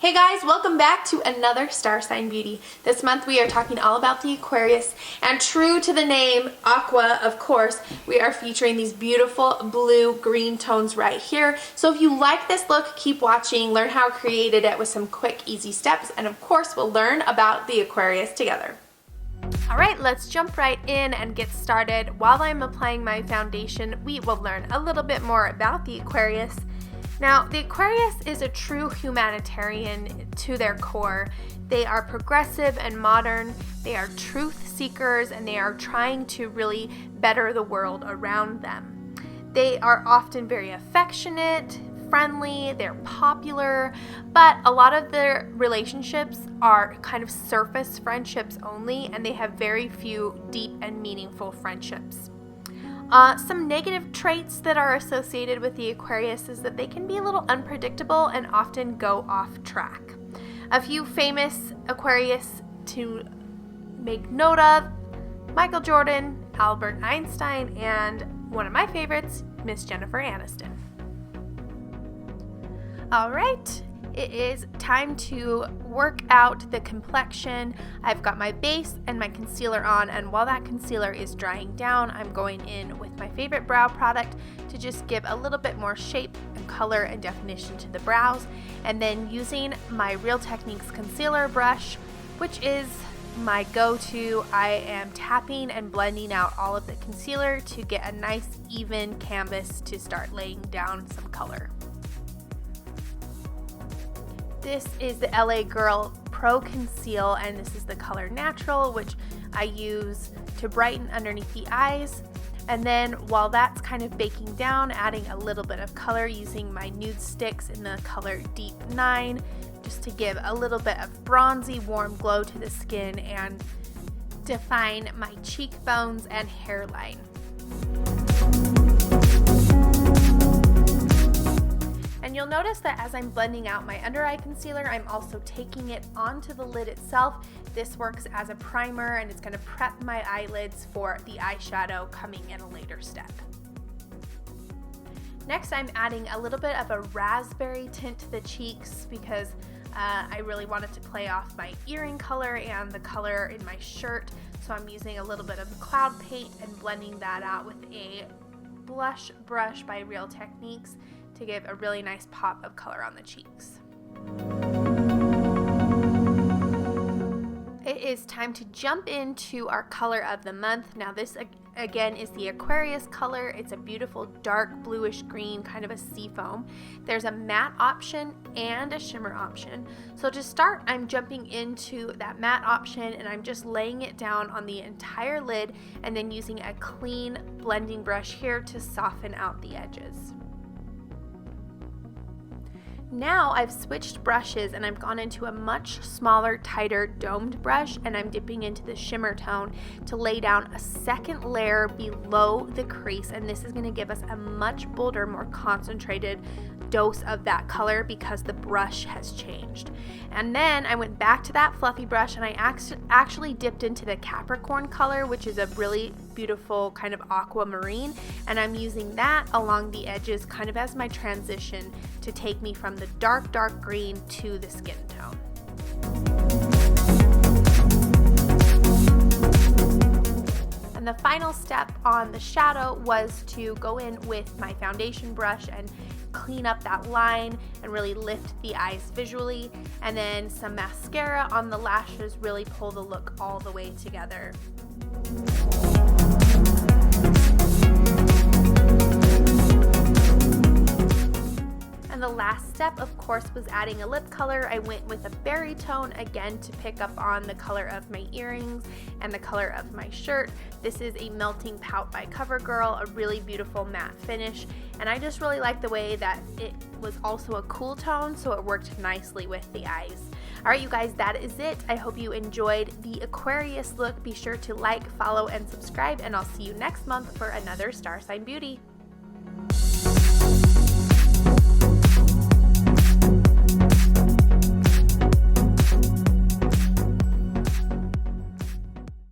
Hey guys, welcome back to another Star Sign Beauty. This month we are talking all about the Aquarius, and true to the name, Aqua, of course, we are featuring these beautiful blue-green tones right here. So if you like this look, keep watching, learn how I created it with some quick, easy steps, and of course we'll learn about the Aquarius together. Alright, let's jump right in and get started. While I'm applying my foundation, we will learn a little bit more about the Aquarius. Now, the Aquarius is a true humanitarian to their core. They are progressive and modern, they are truth seekers, and they are trying to really better the world around them. They are often very affectionate, friendly, they're popular, but a lot of their relationships are kind of surface friendships only, and they have very few deep and meaningful friendships. Some negative traits that are associated with the Aquarius is that they can be a little unpredictable and often go off track. A few famous Aquarius to make note of: Michael Jordan, Albert Einstein, and one of my favorites, Miss Jennifer Aniston. Alright, it is time to work out the complexion. I've got my base and my concealer on, and while that concealer is drying down, I'm going in with my favorite brow product to just give a little bit more shape and color and definition to the brows, and then using my Real Techniques concealer brush, which is my go-to, I am tapping and blending out all of the concealer to get a nice even canvas to start laying down some color. This is the LA Girl Pro Conceal, and this is the color Natural, which I use to brighten underneath the eyes. And then while that's kind of baking down, adding a little bit of color using my nude sticks in the color Deep 9, just to give a little bit of bronzy, warm glow to the skin and define my cheekbones and hairline. And you'll notice that as I'm blending out my under eye concealer, I'm also taking it onto the lid itself. This works as a primer, and it's going to prep my eyelids for the eyeshadow coming in a later step. Next, I'm adding a little bit of a raspberry tint to the cheeks because I really wanted to play off my earring color and the color in my shirt. So I'm using a little bit of cloud paint and blending that out with a blush brush by Real Techniques to give a really nice pop of color on the cheeks. It is time to jump into our color of the month. Now this again is the Aquarius color. It's a beautiful dark bluish green, kind of a seafoam. There's a matte option and a shimmer option. So to start, I'm jumping into that matte option and I'm just laying it down on the entire lid and then using a clean blending brush here to soften out the edges. Now I've switched brushes and I've gone into a much smaller, tighter domed brush, and I'm dipping into the shimmer tone to lay down a second layer below the crease, and this is going to give us a much bolder, more concentrated dose of that color because the brush has changed. And then I went back to that fluffy brush and I actually dipped into the Capricorn color, which is a really beautiful kind of aquamarine, and I'm using that along the edges kind of as my transition to take me from the dark green to the skin tone. And the final step on the shadow was to go in with my foundation brush and clean up that line and really lift the eyes visually, and then some mascara on the lashes really pull the look all the way together. And the last step, of course, was adding a lip color. I went with a berry tone again to pick up on the color of my earrings and the color of my shirt. This is a Melting Pout by CoverGirl, a really beautiful matte finish, and I just really like the way that it was also a cool tone, so it worked nicely with the eyes. Alright you guys, that is it. I hope you enjoyed the Aquarius look. Be sure to like, follow, and subscribe, and I'll see you next month for another Star Sign Beauty.